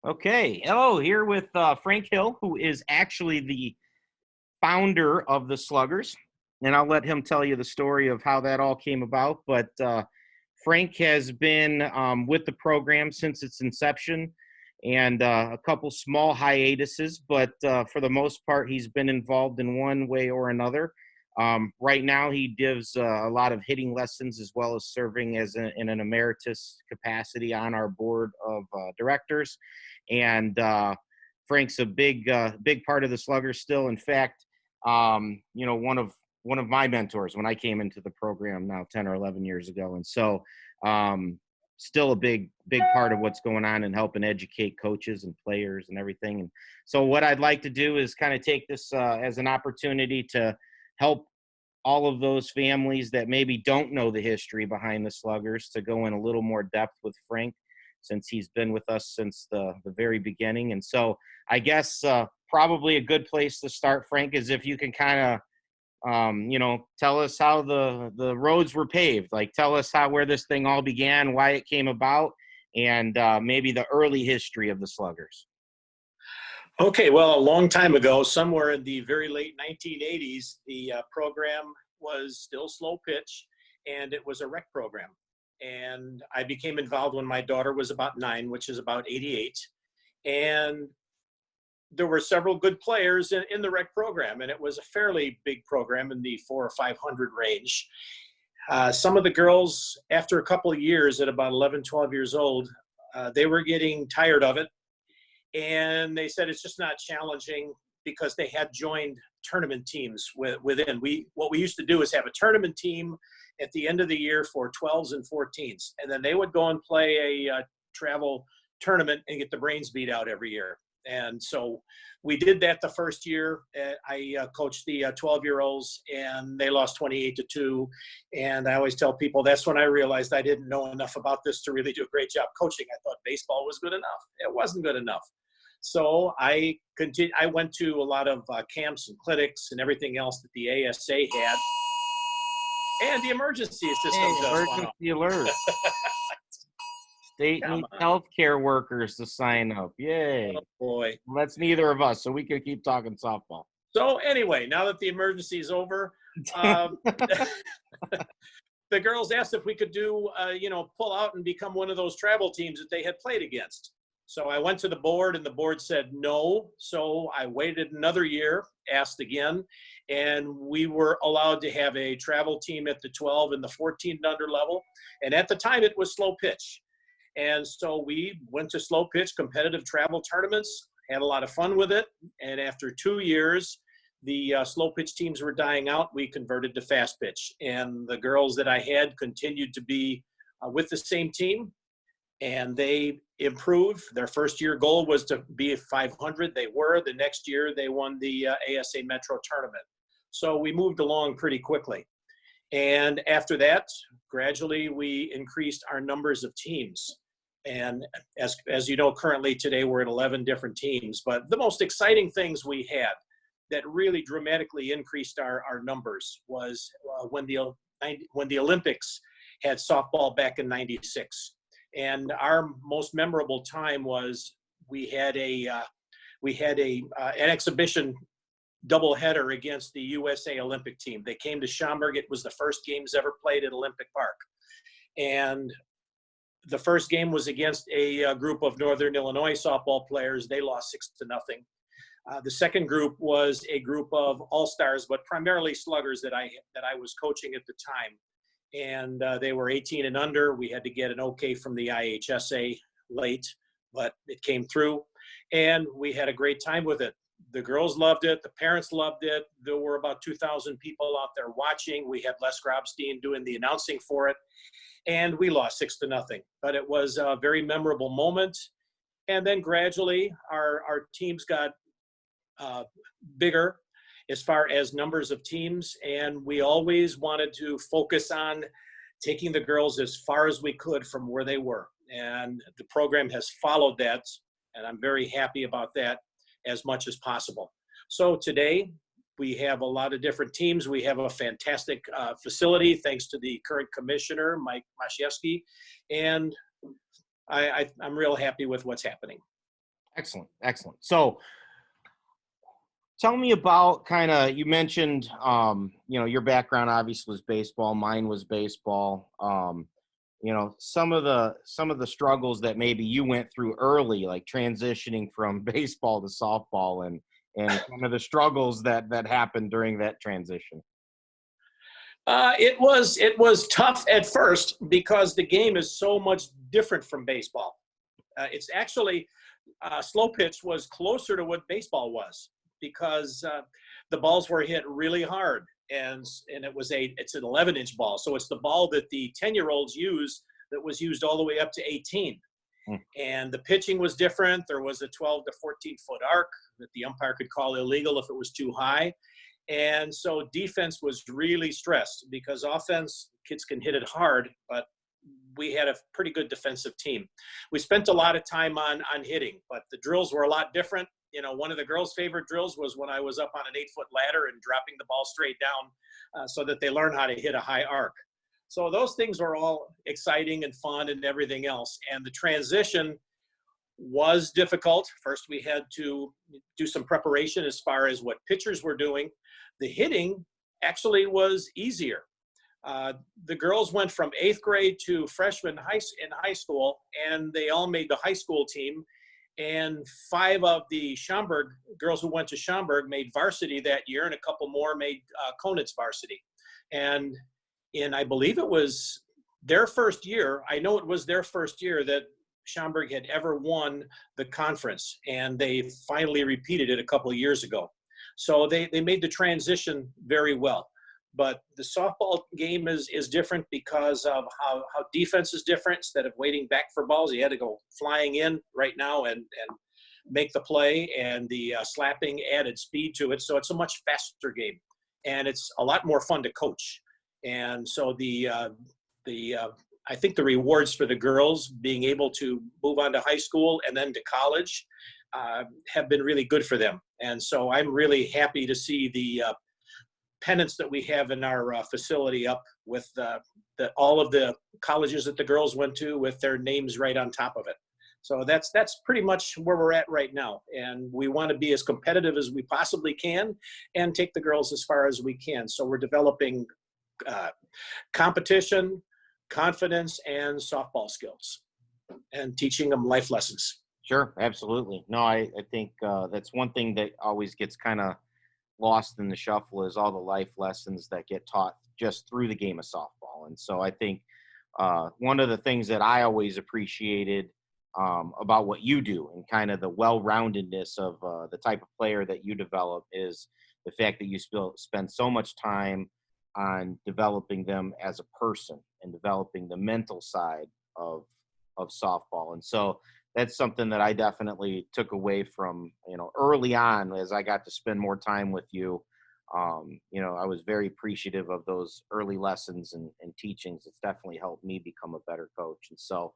Okay. Hello, here with Frank Hill, who is actually the founder of the Sluggers. And I'll let him tell you the story of how that all came about. But Frank has been with the program since its inception and a couple small hiatuses. But for the most part, he's been involved in one way or another. Right now, he gives a lot of hitting lessons as well as serving as in an emeritus capacity on our board of directors. And Frank's a big part of the Sluggers still. In fact, one of my mentors when I came into the program now 10 or 11 years ago. And so still a big part of what's going on and helping educate coaches and players and everything. And so what I'd like to do is kind of take this as an opportunity to help all of those families that maybe don't know the history behind the Sluggers to go in a little more depth with Frank, since he's been with us since the very beginning. And so I guess probably a good place to start, Frank, is if you can kind of, tell us how the roads were paved. Like, tell us where this thing all began, why it came about, and maybe the early history of the Sluggers. Okay, well, a long time ago, somewhere in the very late 1980s, the program was still slow pitch, and it was a rec program. And I became involved when my daughter was about 9, which is about 88. And there were several good players in the rec program, and it was a fairly big program in the 400 or 500 range. Some of the girls, after a couple of years at about 11, 12 years old, they were getting tired of it. And they said it's just not challenging because they had joined tournament teams within. What we used to do is have a tournament team at the end of the year for 12s and 14s. And then they would go and play a travel tournament and get the brains beat out every year. And so we did that the first year. I coached the 12-year-olds, and they lost 28-2. And I always tell people that's when I realized I didn't know enough about this to really do a great job coaching. I thought baseball was good enough. It wasn't good enough. So I went to a lot of camps and clinics and everything else that the ASA had. And the emergency system Emergency alert. State needs healthcare workers to sign up. Yay. Oh, boy. Well, that's neither of us, so we can keep talking softball. So anyway, now that the emergency is over, the girls asked if we could pull out and become one of those travel teams that they had played against. So I went to the board, and the board said no. So I waited another year, asked again, and we were allowed to have a travel team at the 12 and the 14 and under level. And at the time, it was slow pitch. And so we went to slow pitch competitive travel tournaments, had a lot of fun with it. And after 2 years, the slow pitch teams were dying out. We converted to fast pitch. And the girls that I had continued to be with the same team, and they improved. Their first year goal was to be 500. They were. The next year, they won the ASA Metro tournament. So we moved along pretty quickly. And after that, gradually, we increased our numbers of teams. And as you know, currently today, we're at 11 different teams. But the most exciting things we had that really dramatically increased our numbers was when the Olympics had softball back in '96. And our most memorable time was we had an exhibition doubleheader against the USA Olympic team. They came to Schaumburg. It was the first games ever played at Olympic Park. And the first game was against a group of Northern Illinois softball players. They lost 6-0. The second group was a group of all-stars, but primarily sluggers that I was coaching at the time. And they were 18 and under. We had to get an okay from the IHSA late, but it came through. And we had a great time with it. The girls loved it. The parents loved it. There were about 2,000 people out there watching. We had Les Grobstein doing the announcing for it. And we lost 6-0. But it was a very memorable moment. And then gradually our teams got bigger as far as numbers of teams. And we always wanted to focus on taking the girls as far as we could from where they were. And the program has followed that. And I'm very happy about that as much as possible. So today we have a lot of different teams. We have a fantastic facility, thanks to the current commissioner, Mike Masiewski. And I'm real happy with what's happening. Excellent. Excellent. So tell me about kind of, you mentioned, your background obviously was baseball. Mine was baseball. Some of the struggles that maybe you went through early, like transitioning from baseball to softball, and some of the struggles that happened during that transition. It was tough at first because the game is so much different from baseball. It's actually slow pitch was closer to what baseball was because the balls were hit really hard, and it's an 11-inch ball, so it's the ball that the 10-year-olds use that was used all the way up to 18. And the pitching was different. There was a 12 to 14-foot arc that the umpire could call illegal if it was too high. And so defense was really stressed because offense, kids can hit it hard, but we had a pretty good defensive team. We spent a lot of time on hitting, but the drills were a lot different. One of the girls' favorite drills was when I was up on an 8-foot ladder and dropping the ball straight down so that they learn how to hit a high arc. So those things were all exciting and fun and everything else. And the transition was difficult. First, we had to do some preparation as far as what pitchers were doing. The hitting actually was easier. The girls went from 8th grade to freshman in high school, and they all made the high school team. And 5 of the Schaumburg girls who went to Schaumburg made varsity that year, and a couple more made Konitz varsity. And I believe it was their first year. I know it was their first year that Schaumburg had ever won the conference, and they finally repeated it a couple of years ago. So they made the transition very well. But the softball game is different because of how defense is different. Instead of waiting back for balls, you had to go flying in right now and make the play, and the slapping added speed to it. So it's a much faster game, and it's a lot more fun to coach. And so I think the rewards for the girls being able to move on to high school and then to college have been really good for them. And so I'm really happy to see the pennants that we have in our facility up with all of the colleges that the girls went to with their names right on top of it. So that's pretty much where we're at right now. And we want to be as competitive as we possibly can and take the girls as far as we can. So we're developing competition, confidence, and softball skills, and teaching them life lessons. Sure, absolutely. No, I think that's one thing that always gets kind of lost in the shuffle is all the life lessons that get taught just through the game of softball. And so I think one of the things that I always appreciated about what you do and kind of the well-roundedness of the type of player that you develop is the fact that you spend so much time on developing them as a person and developing the mental side of softball. And so that's something that I definitely took away from, early on as I got to spend more time with you. I was very appreciative of those early lessons and teachings. It's definitely helped me become a better coach. And so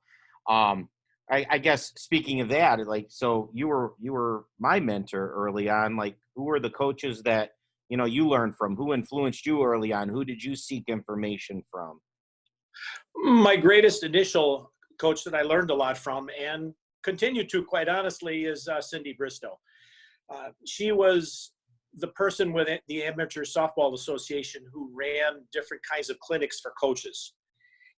I guess speaking of that, so you were my mentor early on. Like, who were the coaches that, you learned from? Who influenced you early on? Who did you seek information from? My greatest initial coach that I learned a lot from and continue to, quite honestly, is Cindy Bristow. She was the person with the Amateur Softball Association who ran different kinds of clinics for coaches.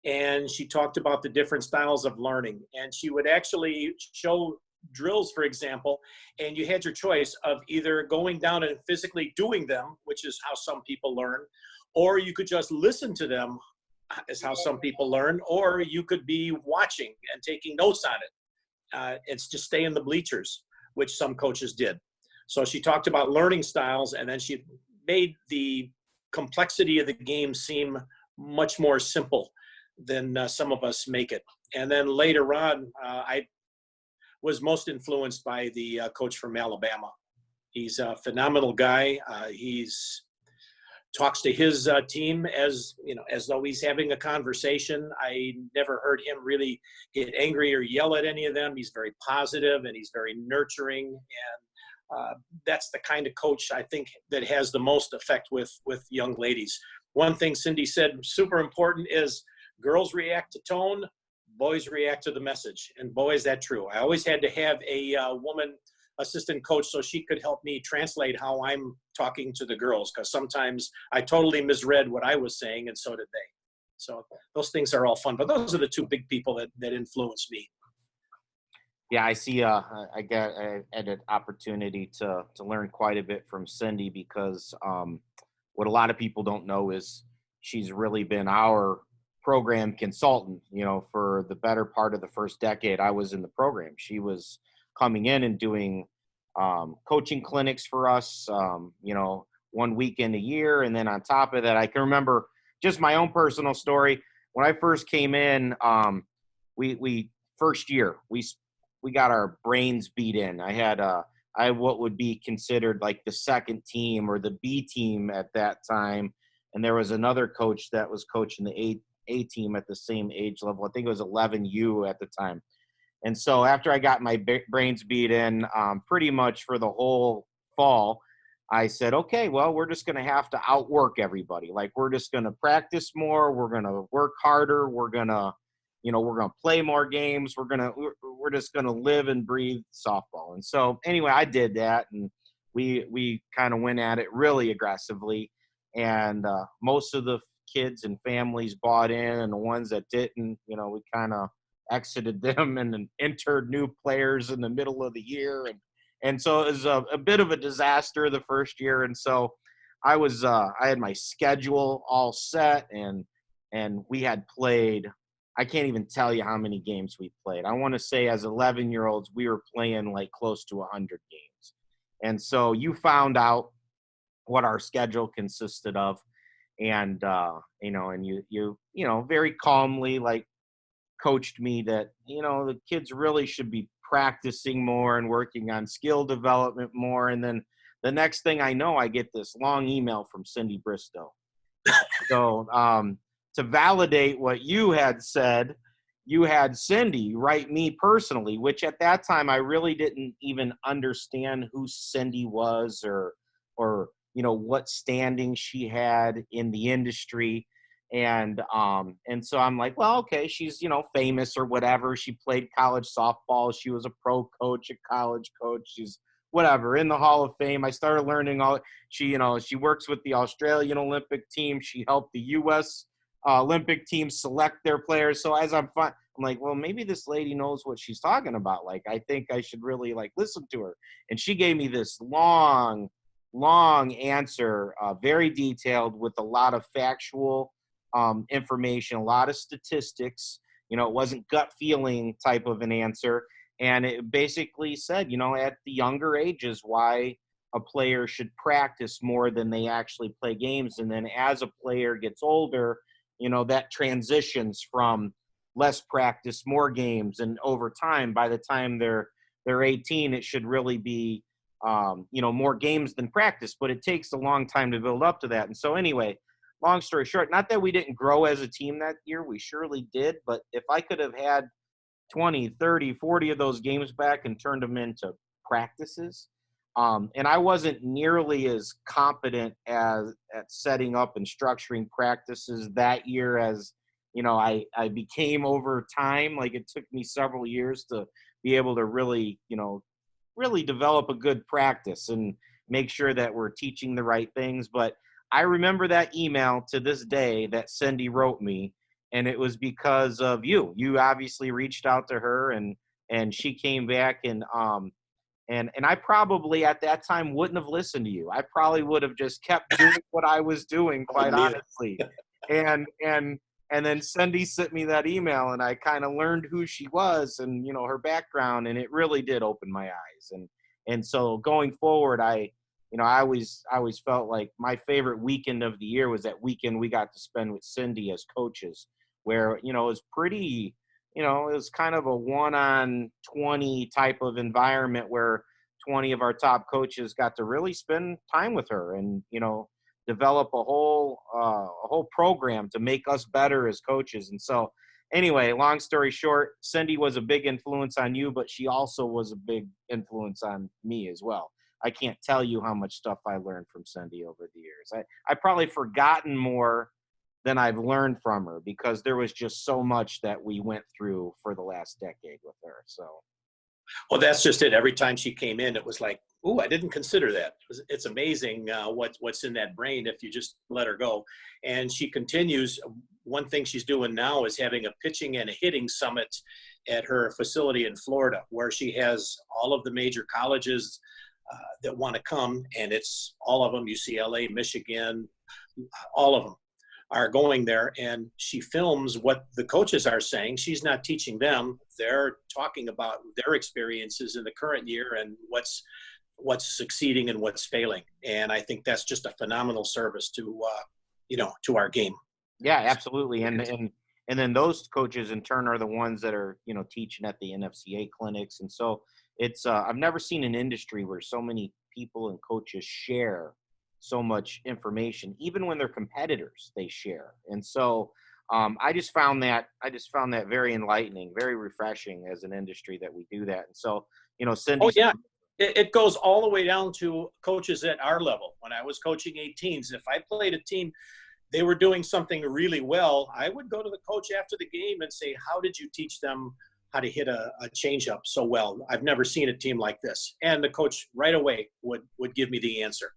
And she talked about the different styles of learning. And she would actually show drills, for example, and you had your choice of either going down and physically doing them, which is how some people learn, or you could just listen to them, is how some people learn, or you could be watching and taking notes on it. It's just stay in the bleachers, which some coaches did. So she talked about learning styles, and then she made the complexity of the game seem much more simple than some of us make it. And then later on, I was most influenced by the coach from Alabama. He's a phenomenal guy. He's talks to his team as though he's having a conversation. I never heard him really get angry or yell at any of them. He's very positive and he's very nurturing, and that's the kind of coach I think that has the most effect with young ladies. One thing Cindy said, super important, is girls react to tone, boys react to the message. And boy, is that true. I always had to have a woman assistant coach so she could help me translate how I'm talking to the girls, because sometimes I totally misread what I was saying, and so did they. So those things are all fun. But those are the two big people that influenced me. Yeah, I see. I had an opportunity to learn quite a bit from Cindy because what a lot of people don't know is she's really been our program consultant. For the better part of the first decade, I was in the program. She was coming in and doing coaching clinics for us. 1 weekend a year, and then on top of that, I can remember just my own personal story when I first came in. We first year we got our brains beat in. I had what would be considered like the second team or the B team at that time. And there was another coach that was coaching the A team at the same age level. I think it was 11U at the time. And so after I got my brains beat in pretty much for the whole fall, I said, okay, well, we're just going to have to outwork everybody. Like, we're just going to practice more. We're going to work harder. We're going to play more games. We're just going to live and breathe softball. And so anyway, I did that, and we kind of went at it really aggressively. And most of the kids and families bought in, and the ones that didn't, we kind of exited them and then entered new players in the middle of the year. And so it was a bit of a disaster the first year. And so I had my schedule all set, and we had played, I can't even tell you how many games we played. I want to say as 11-year-olds, we were playing like close to 100 games. And so you found out what our schedule consisted of. And, and you very calmly, like, coached me that, the kids really should be practicing more and working on skill development more. And then the next thing I know, I get this long email from Cindy Bristow. So, to validate what you had said, you had Cindy write me personally, which at that time I really didn't even understand who Cindy was or what standing she had in the industry. And so I'm like, well, okay, she's, famous or whatever. She played college softball. She was a pro coach, a college coach. She's whatever in the Hall of Fame. I started learning she works with the Australian Olympic team. She helped the U.S. Olympic team select their players. So as I'm like, well, maybe this lady knows what she's talking about. Like, I think I should really listen to her. And she gave me this long answer, very detailed, with a lot of factual information, a lot of statistics. It wasn't gut feeling type of an answer. And it basically said, at the younger ages, why a player should practice more than they actually play games. And then as a player gets older, that transitions from less practice, more games. And over time, by the time they're 18, it should really be, more games than practice. But it takes a long time to build up to that. And so anyway, long story short, not that we didn't grow as a team that year. We surely did. But if I could have had 20, 30, 40 of those games back and turned them into practices, and I wasn't nearly as competent at setting up and structuring practices that year as, I became over time. Like, it took me several years to be able to really develop a good practice and make sure that we're teaching the right things. But I remember that email to this day that Cindy wrote me, and it was because of you. You obviously reached out to her, and she came back, and I probably at that time wouldn't have listened to you. I probably would have just kept doing what I was doing, quite honestly. And then Cindy sent me that email, and I kind of learned who she was and, her background, and it really did open my eyes. And so going forward, I always felt like my favorite weekend of the year was that weekend we got to spend with Cindy as coaches, where, it was pretty, it was kind of a 1-on-20 type of environment where 20 of our top coaches got to really spend time with her and, develop a whole program to make us better as coaches. And so anyway, long story short, Cindy was a big influence on you, but she also was a big influence on me as well. I can't tell you how much stuff I learned from Cindy over the years. I probably forgotten more than I've learned from her, because there was just so much that we went through for the last decade with her. So. Well, that's just it. Every time she came in, it was like, "Ooh, I didn't consider that." It's amazing what's in that brain if you just let her go. And she continues. One thing she's doing now is having a pitching and a hitting summit at her facility in Florida, where she has all of the major colleges that want to come, and it's all of them: UCLA, Michigan, all of them are going there, and she films what the coaches are saying. She's not teaching them. They're talking about their experiences in the current year and what's succeeding and what's failing. And I think that's just a phenomenal service to to our game. Yeah, absolutely. And then those coaches in turn are the ones that are, teaching at the NFCA clinics. And so it's I've never seen an industry where so many people and coaches share so much information. Even when they're competitors, they share. And so I just found that very enlightening, very refreshing as an industry that we do that. And so, Oh, Cindy. yeah. It goes all the way down to coaches at our level. When I was coaching 18s, if I played a team, they were doing something really well, I would go to the coach after the game and say, "How did you teach them how to hit a changeup so well? I've never seen a team like this." And the coach right away would give me the answer.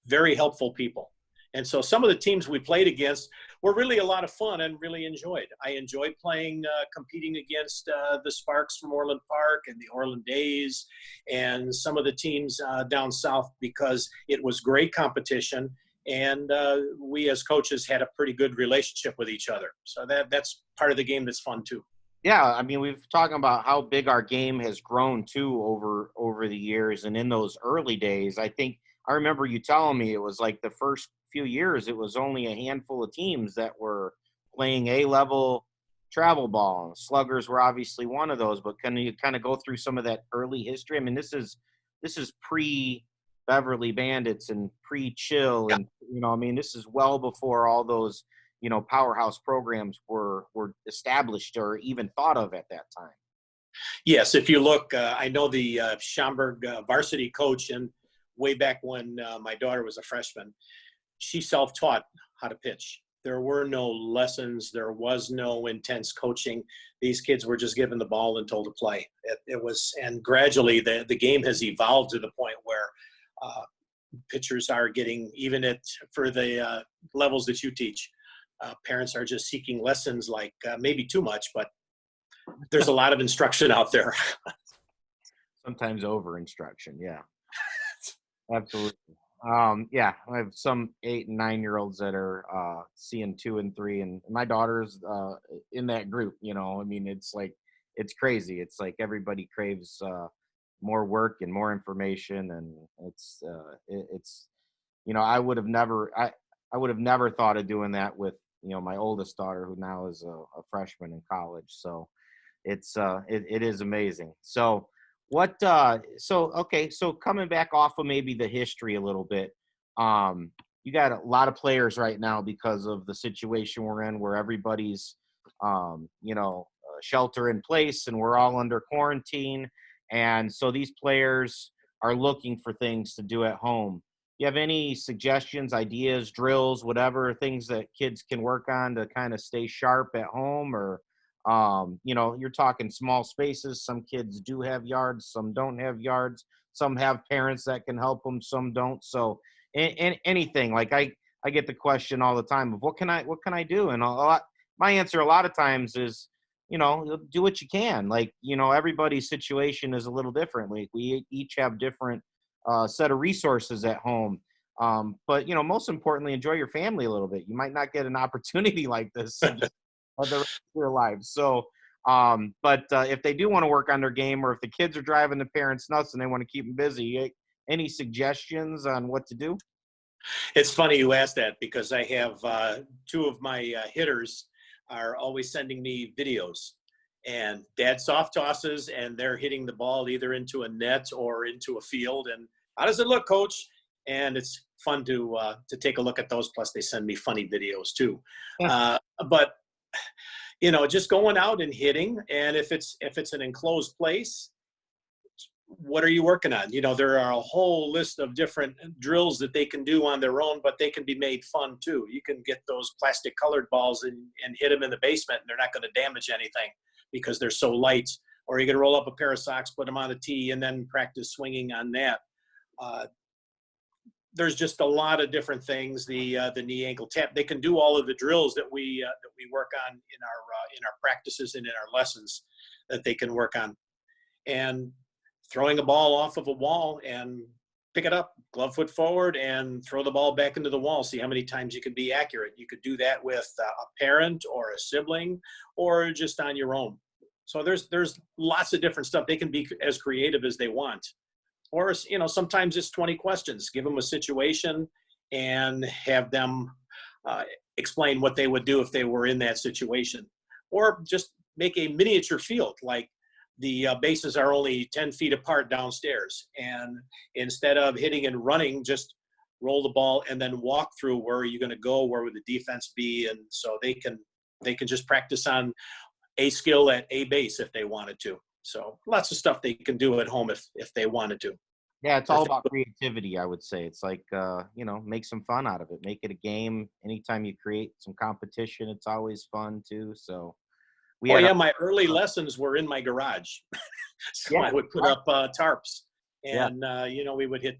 Very helpful people. And so some of the teams we played against were really a lot of fun and really enjoyed. I enjoyed playing, competing against the Sparks from Orland Park and the Orland Days and some of the teams down south, because it was great competition, and we as coaches had a pretty good relationship with each other. So that's part of the game that's fun too. Yeah, I mean, we've talking about how big our game has grown too over the years, and in those early days, I remember you telling me it was like the first few years, it was only a handful of teams that were playing A-level travel ball. And Sluggers were obviously one of those, but can you kind of go through some of that early history? I mean, this is pre-Beverly Bandits and pre-Chill, Yeah. and I mean, this is well before all those powerhouse programs were established or even thought of at that time. Yes, if you look, I know the Schaumburg varsity coach, and way back when my daughter was a freshman, she self-taught how to pitch. There were no lessons. There was no intense coaching. These kids were just given the ball and told to play. It was, and gradually the game has evolved to the point where pitchers are getting, even for the levels that you teach, parents are just seeking lessons, like maybe too much, but there's a lot of instruction out there. Sometimes over instruction. Yeah, absolutely. Yeah, I have some 8 and 9-year-olds that are seeing 2 and 3, and my daughter's in that group. I mean, it's it's crazy. It's like everybody craves more work and more information, and it's I would have never thought of doing that with my oldest daughter, who now is a freshman in college. So it is amazing. So so coming back off of maybe the history a little bit, you got a lot of players right now because of the situation we're in, where everybody's shelter in place and we're all under quarantine, and so these players are looking for things to do at home. You have any suggestions, ideas, drills, whatever, things that kids can work on to kind of stay sharp at home? Or you're talking small spaces. Some kids do have yards, some don't have yards. Some have parents that can help them, some don't. So anything, like I get the question all the time of what can I do? And my answer a lot of times is, do what you can. Like, everybody's situation is a little different. Like, we each have different set of resources at home. But most importantly, enjoy your family a little bit. You might not get an opportunity like this of the rest of their lives. So, but if they do want to work on their game, or if the kids are driving the parents nuts and they want to keep them busy, any suggestions on what to do? It's funny you asked that, because I have 2 of my hitters are always sending me videos, and dad soft tosses, and they're hitting the ball either into a net or into a field. And how does it look, coach? And it's fun to take a look at those. Plus they send me funny videos too. But just going out and hitting. And if it's an enclosed place, what are you working on? There are a whole list of different drills that they can do on their own, but they can be made fun too. You can get those plastic colored balls and hit them in the basement, and they're not going to damage anything because they're so light. Or you can roll up a pair of socks, put them on a tee, and then practice swinging on that. There's just a lot of different things. The knee ankle tap. They can do all of the drills that we work on in our practices and in our lessons that they can work on. And throwing a ball off of a wall and pick it up, glove foot forward, and throw the ball back into the wall. See how many times you can be accurate. You could do that with a parent or a sibling, or just on your own. So there's lots of different stuff. They can be as creative as they want. Or, sometimes it's 20 questions. Give them a situation and have them explain what they would do if they were in that situation. Or just make a miniature field, like the bases are only 10 feet apart downstairs. And instead of hitting and running, just roll the ball and then walk through where are you going to go, where would the defense be. And so they can just practice on a skill at a base if they wanted to. So lots of stuff they can do at home if they wanted to. Yeah, it's all about creativity, I would say. It's like, make some fun out of it. Make it a game. Anytime you create some competition, it's always fun too. So my early lessons were in my garage. So I would put up tarps. And, we would hit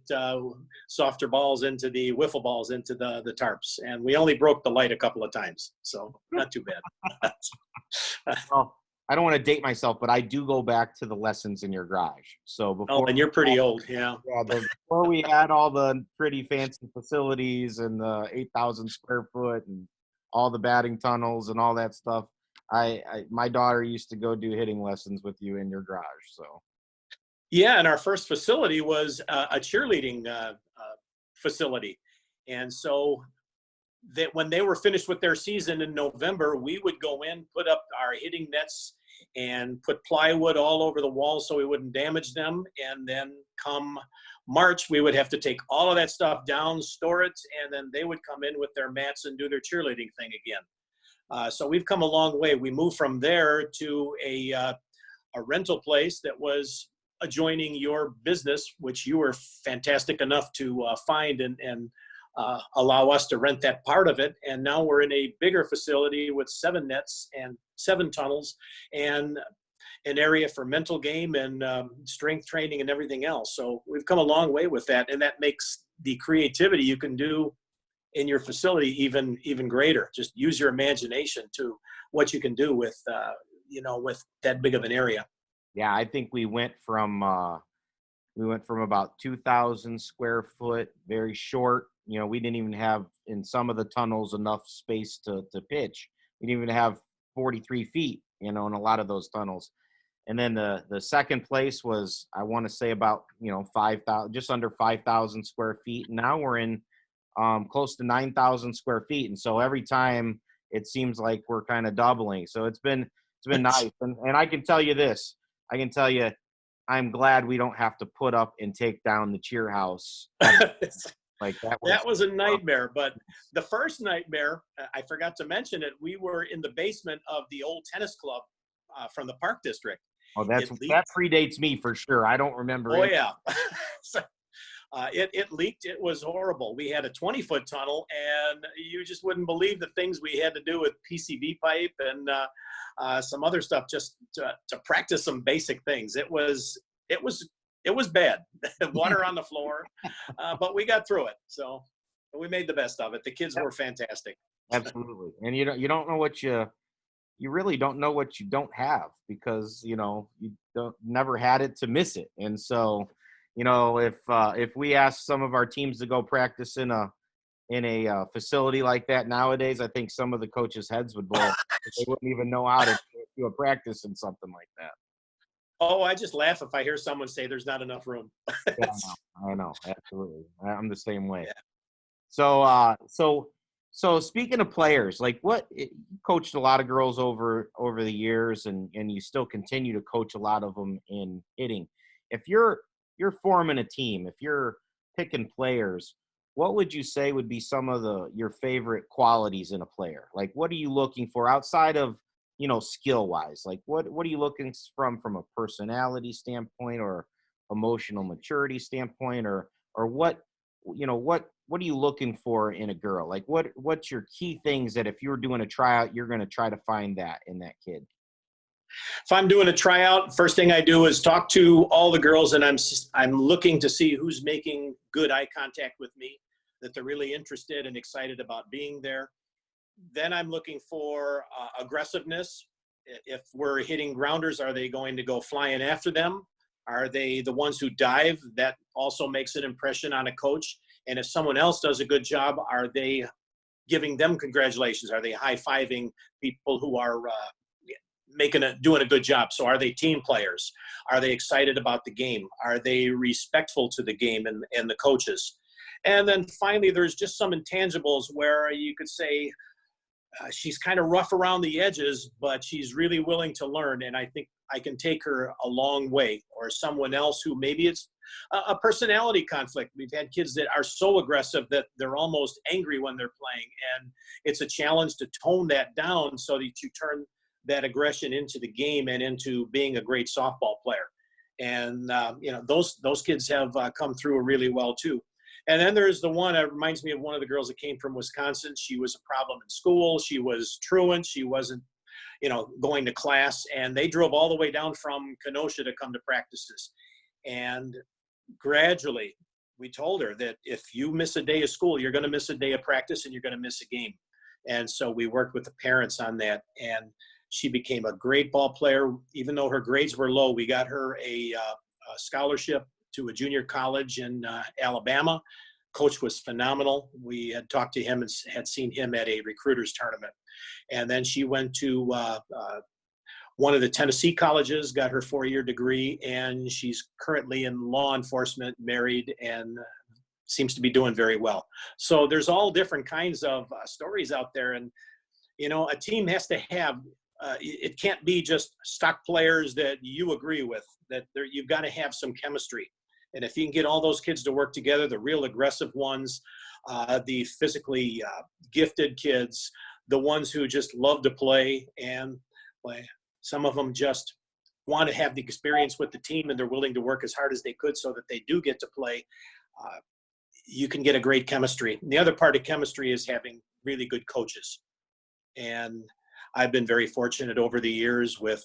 softer balls into the wiffle balls into the tarps. And we only broke the light a couple of times. So not too bad. Well, I don't want to date myself, but I do go back to the lessons in your garage. So before, and you're pretty old, yeah. Before we had all the pretty fancy facilities and the 8,000 square foot and all the batting tunnels and all that stuff, my daughter used to go do hitting lessons with you in your garage. So. Yeah, and our first facility was a cheerleading facility, and so that when they were finished with their season in November, we would go in, put up our hitting nets, and put plywood all over the walls so we wouldn't damage them. And then come March, we would have to take all of that stuff down, store it, and then they would come in with their mats and do their cheerleading thing again. So we've come a long way. We moved from there to a rental place that was adjoining your business, which you were fantastic enough to find and allow us to rent that part of it. And now we're in a bigger facility with 7 nets and 7 tunnels and an area for mental game and strength training and everything else. So we've come a long way with that. And that makes the creativity you can do in your facility even greater. Just use your imagination to what you can do with that big of an area. Yeah, I think we went from about 2,000 square foot, very short. We didn't even have in some of the tunnels enough space to pitch. We didn't even have 43 feet, in a lot of those tunnels. And then the second place was, I want to say about 5,000, just under 5,000 square feet. And now we're in close to 9,000 square feet. And so every time it seems like we're kind of doubling. So it's been nice. And I can tell you this. I can tell you, I'm glad we don't have to put up and take down the cheer house. Like that was a nightmare. But the first nightmare, I forgot to mention it. We were in the basement of the old tennis club from the Park District. Oh, that predates me for sure. I don't remember. Oh, yeah. So, it leaked. It was horrible. We had a 20-foot tunnel, and you just wouldn't believe the things we had to do with PCV pipe and some other stuff just to practice some basic things. It was bad. Water on the floor, but we got through it. So we made the best of it. The kids were fantastic. Absolutely. And you don't know what you really don't know what you don't have, because you never had it to miss it. And so if we ask some of our teams to go practice in a facility like that nowadays, I think some of the coaches' heads would blow. They wouldn't even know how to do a practice in something like that. Oh, I just laugh if I hear someone say there's not enough room. Yeah, I know. Absolutely. I'm the same way. Yeah. So speaking of players, like you coached a lot of girls over the years, and you still continue to coach a lot of them in hitting. If you're forming a team, if you're picking players, what would you say would be some of your favorite qualities in a player? Like, what are you looking for outside of, skill wise? Like what are you looking from a personality standpoint or emotional maturity standpoint, or what, what are you looking for in a girl? Like what's your key things that if you're doing a tryout, you're going to try to find that in that kid? If I'm doing a tryout, first thing I do is talk to all the girls, and I'm looking to see who's making good eye contact with me, that they're really interested and excited about being there. Then I'm looking for aggressiveness. If we're hitting grounders, are they going to go flying after them? Are they the ones who dive? That also makes an impression on a coach. And if someone else does a good job, are they giving them congratulations? Are they high-fiving people who are doing a good job? So are they team players? Are they excited about the game? Are they respectful to the game and the coaches? And then finally, there's just some intangibles where you could say, she's kind of rough around the edges, but she's really willing to learn. And I think I can take her a long way. Or someone else who maybe it's a personality conflict. We've had kids that are so aggressive that they're almost angry when they're playing. And it's a challenge to tone that down so that you turn that aggression into the game and into being a great softball player. And, those kids have come through really well too. And then there's the one that reminds me of one of the girls that came from Wisconsin. She was a problem in school. She was truant. She wasn't, going to class. And they drove all the way down from Kenosha to come to practices. And gradually, we told her that if you miss a day of school, you're going to miss a day of practice and you're going to miss a game. And so we worked with the parents on that. And she became a great ball player. Even though her grades were low, we got her a scholarship to a junior college in Alabama. Coach was phenomenal. We had talked to him and had seen him at a recruiters tournament. And then she went to one of the Tennessee colleges, got her 4-year degree, and she's currently in law enforcement, married, and seems to be doing very well. So there's all different kinds of stories out there. And, a team has to have, it can't be just stock players that you agree with, that you've got to have some chemistry. And if you can get all those kids to work together, the real aggressive ones, the physically gifted kids, the ones who just love to play, and some of them just want to have the experience with the team and they're willing to work as hard as they could so that they do get to play, you can get a great chemistry. And the other part of chemistry is having really good coaches. And I've been very fortunate over the years with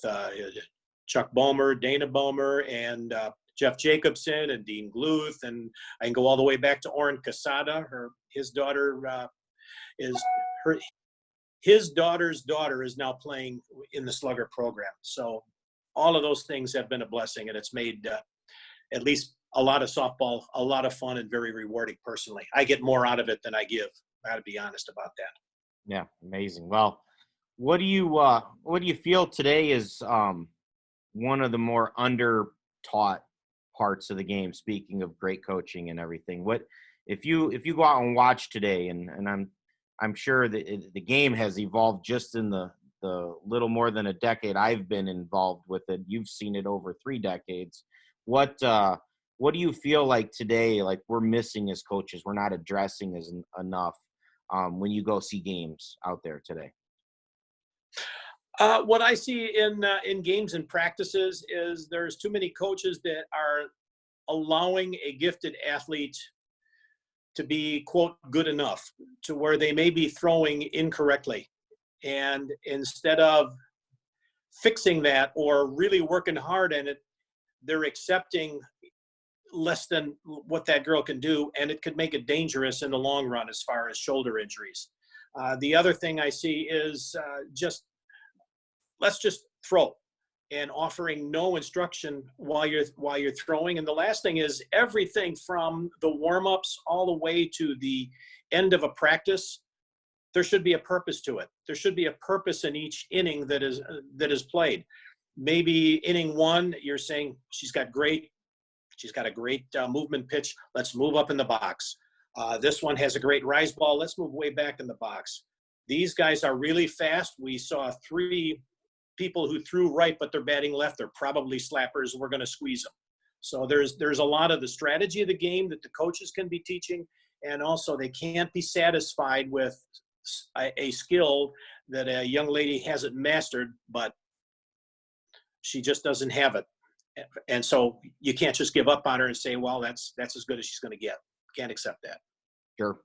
Chuck Bomer, Dana Bomer, and Jeff Jacobson and Dean Gluth, and I can go all the way back to Oren Casada. His daughter's daughter is now playing in the Slugger program. So all of those things have been a blessing, and it's made at least a lot of softball a lot of fun and very rewarding personally. I get more out of it than I give. I got to be honest about that. Yeah, amazing. Well, what do you feel today is one of the more under taught parts of the game, speaking of great coaching and everything? What if you go out and watch today, and I'm sure that the game has evolved just in the little more than a decade I've been involved with it. You've seen it over 3 decades. What do you feel like today, like we're missing as coaches, we're not addressing as enough when you go see games out there today? What I see in games and practices is there's too many coaches that are allowing a gifted athlete to be, quote, good enough to where they may be throwing incorrectly. And instead of fixing that or really working hard in it, they're accepting less than what that girl can do, and it could make it dangerous in the long run as far as shoulder injuries. The other thing I see is let's just throw, and offering no instruction while you're throwing. And the last thing is everything from the warm-ups all the way to the end of a practice, there should be a purpose to it. There should be a purpose in each inning that is played. Maybe inning 1, you're saying she's got a great movement pitch. Let's move up in the box. This one has a great rise ball. Let's move way back in the box. These guys are really fast. We saw 3 people who threw right, but they're batting left. They're probably slappers. We're going to squeeze them. So there's a lot of the strategy of the game that the coaches can be teaching. And also they can't be satisfied with a skill that a young lady hasn't mastered, but she just doesn't have it. And so you can't just give up on her and say, well, that's as good as she's going to get. Can't accept that. Sure.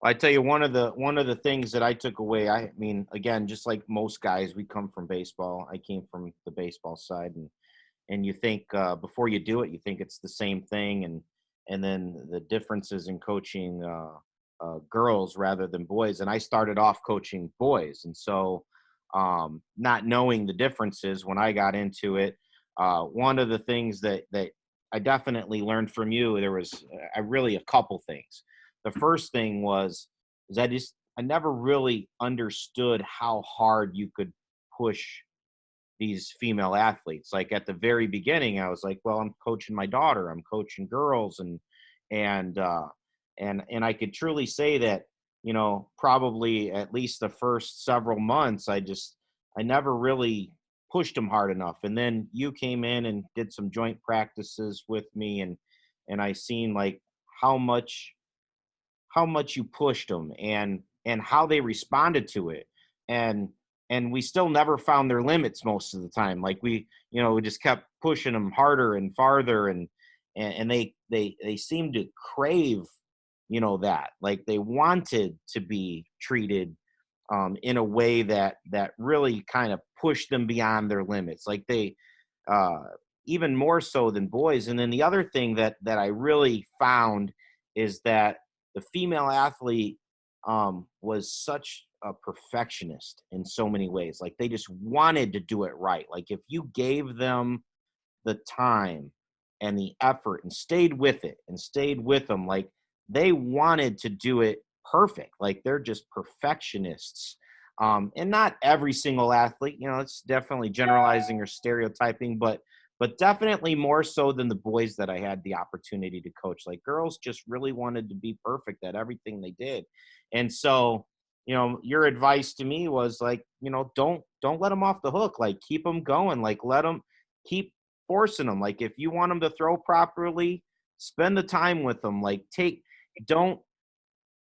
I tell you, one of the things that I took away, I mean, again, just like most guys, we come from baseball. I came from the baseball side, and you think before you do it, you think it's the same thing, and then the differences in coaching girls rather than boys. And I started off coaching boys, and so not knowing the differences when I got into it, one of the things that I definitely learned from you, there was really a couple things. The first thing was I never really understood how hard you could push these female athletes. Like at the very beginning, I was like, well, I'm coaching my daughter, I'm coaching girls, and I could truly say that, probably at least the first several months, I never really pushed them hard enough. And then you came in and did some joint practices with me, and I seen like how much you pushed them and how they responded to it. And we still never found their limits most of the time. Like we just kept pushing them harder and farther, and they seemed to crave, that, like they wanted to be treated in a way that really kind of pushed them beyond their limits. Like they, even more so than boys. And then the other thing that I really found is that the female athlete was such a perfectionist in so many ways. Like they just wanted to do it right. Like if you gave them the time and the effort and stayed with them, like they wanted to do it perfect. Like they're just perfectionists. And not every single athlete, it's definitely generalizing or stereotyping, but definitely more so than the boys that I had the opportunity to coach. Like girls just really wanted to be perfect at everything they did. And so, your advice to me was like, don't let them off the hook. Like keep them going. Like let them keep forcing them. Like if you want them to throw properly, spend the time with them. Like don't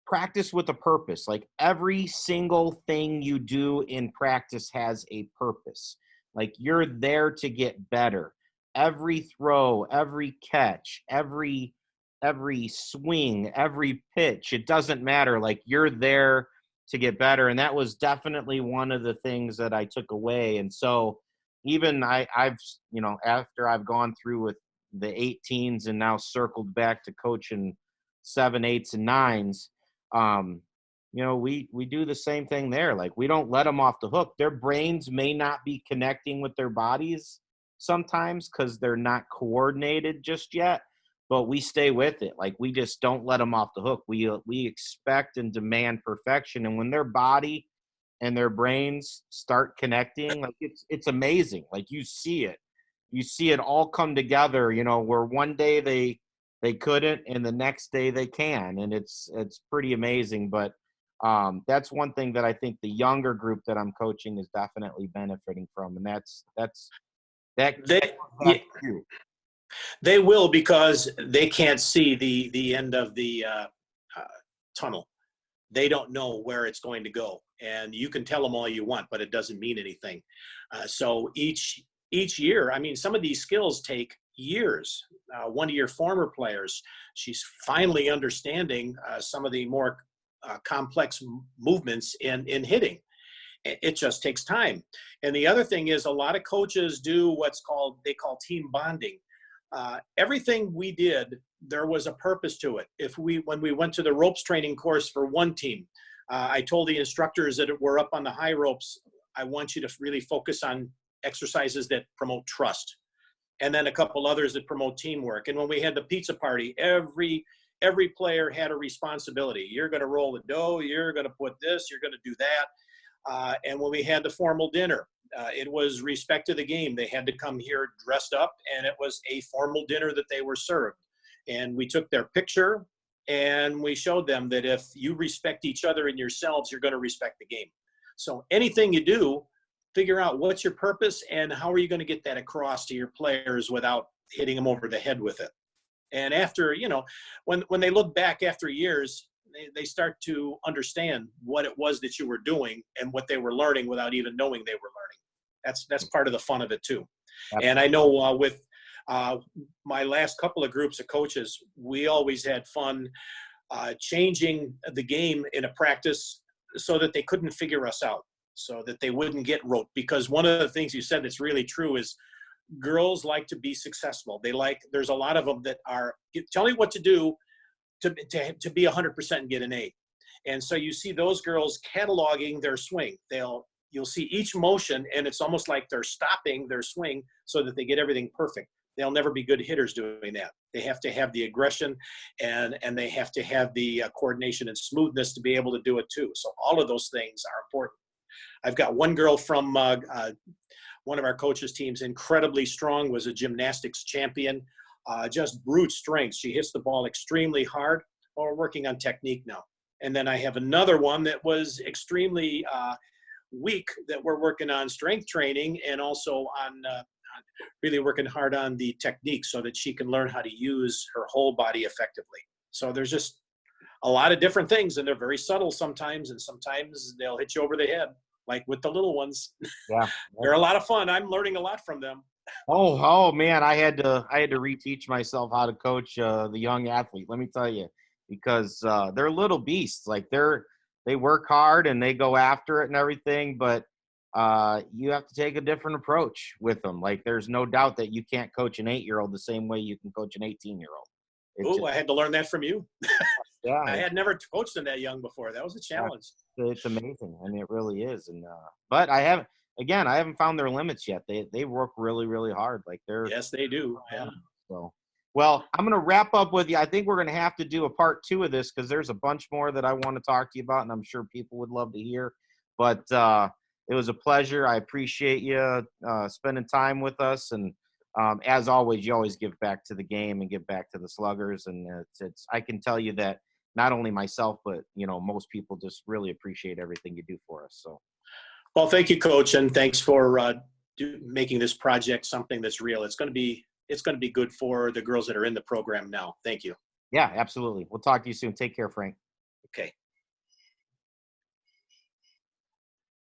practice with a purpose. Like every single thing you do in practice has a purpose. Like you're there to get better. Every throw, every catch, every swing, every pitch, it doesn't matter. Like you're there to get better. And that was definitely one of the things that I took away. And so even I've, after I've gone through with the 18s and now circled back to coaching 7, 8s, and 9s, we do the same thing there. Like we don't let them off the hook. Their brains may not be connecting with their bodies sometimes because they're not coordinated just yet, but we stay with it. Like we just don't let them off the hook. We expect and demand perfection. And when their body and their brains start connecting, like it's amazing. Like you see it all come together, where one day they couldn't and the next day they can. And it's pretty amazing. But that's one thing that I think the younger group that I'm coaching is definitely benefiting from. And that's they will, because they can't see the end of the tunnel. They don't know where it's going to go, and you can tell them all you want, but it doesn't mean anything. So each year, I mean, some of these skills take years. One of your former players, she's finally understanding some of the more complex movements in hitting. It just takes time. And the other thing is, a lot of coaches do they call team bonding. Everything we did, there was a purpose to it. When we went to the ropes training course for one team, I told the instructors that were up on the high ropes, I want you to really focus on exercises that promote trust, and then a couple others that promote teamwork. And when we had the pizza party, every player had a responsibility. You're going to roll the dough, you're going to put this, you're going to do that. And when we had the formal dinner, it was respect to the game. They had to come here dressed up, and it was a formal dinner that they were served. And we took their picture, and we showed them that if you respect each other and yourselves, you're going to respect the game. So anything you do, figure out what's your purpose and how are you going to get that across to your players without hitting them over the head with it. And after, when they look back after years, they start to understand what it was that you were doing and what they were learning without even knowing they were learning. That's part of the fun of it too. Absolutely. And I know My last couple of groups of coaches, we always had fun changing the game in a practice so that they couldn't figure us out, so that they wouldn't get roped. Because one of the things you said that's really true is girls like to be successful. There's a lot of them that are, tell me what to do to be 100% and get an A. And so you see those girls cataloging their swing. You'll see each motion, and it's almost like they're stopping their swing so that they get everything perfect. They'll never be good hitters doing that. They have to have the aggression, and they have to have the coordination and smoothness to be able to do it too. So all of those things are important. I've got one girl from one of our coaches' teams, incredibly strong, was a gymnastics champion, just brute strength. She hits the ball extremely hard. Well, we're working on technique now. And then I have another one that was extremely weak that we're working on strength training, and also on really working hard on the technique so that she can learn how to use her whole body effectively. So there's just a lot of different things, and they're very subtle sometimes, and sometimes they'll hit you over the head, like with the little ones. Yeah. They're a lot of fun. I'm learning a lot from them. Oh man, I had to reteach myself how to coach the young athlete. Let me tell you, because they're little beasts. Like they work hard and they go after it and everything, but you have to take a different approach with them. Like there's no doubt that you can't coach an 8-year-old the same way you can coach an 18-year-old. Oh, I had to learn that from you. Yeah, I had never coached them that young before. That was a challenge. It's amazing. I mean, it really is. And but I haven't found their limits yet. They work really, really hard. Like Yes, they do. Yeah. So, well, I'm going to wrap up with you. I think we're going to have to do a part 2 of this because there's a bunch more that I want to talk to you about, and I'm sure people would love to hear. But it was a pleasure. I appreciate you spending time with us. And as always, you always give back to the game and give back to the Sluggers. And I can tell you that not only myself, but, most people just really appreciate everything you do for us. So. Well, thank you, Coach, and thanks for making this project something that's real. It's going to be good for the girls that are in the program now. Thank you. Yeah, absolutely. We'll talk to you soon. Take care, Frank. Okay.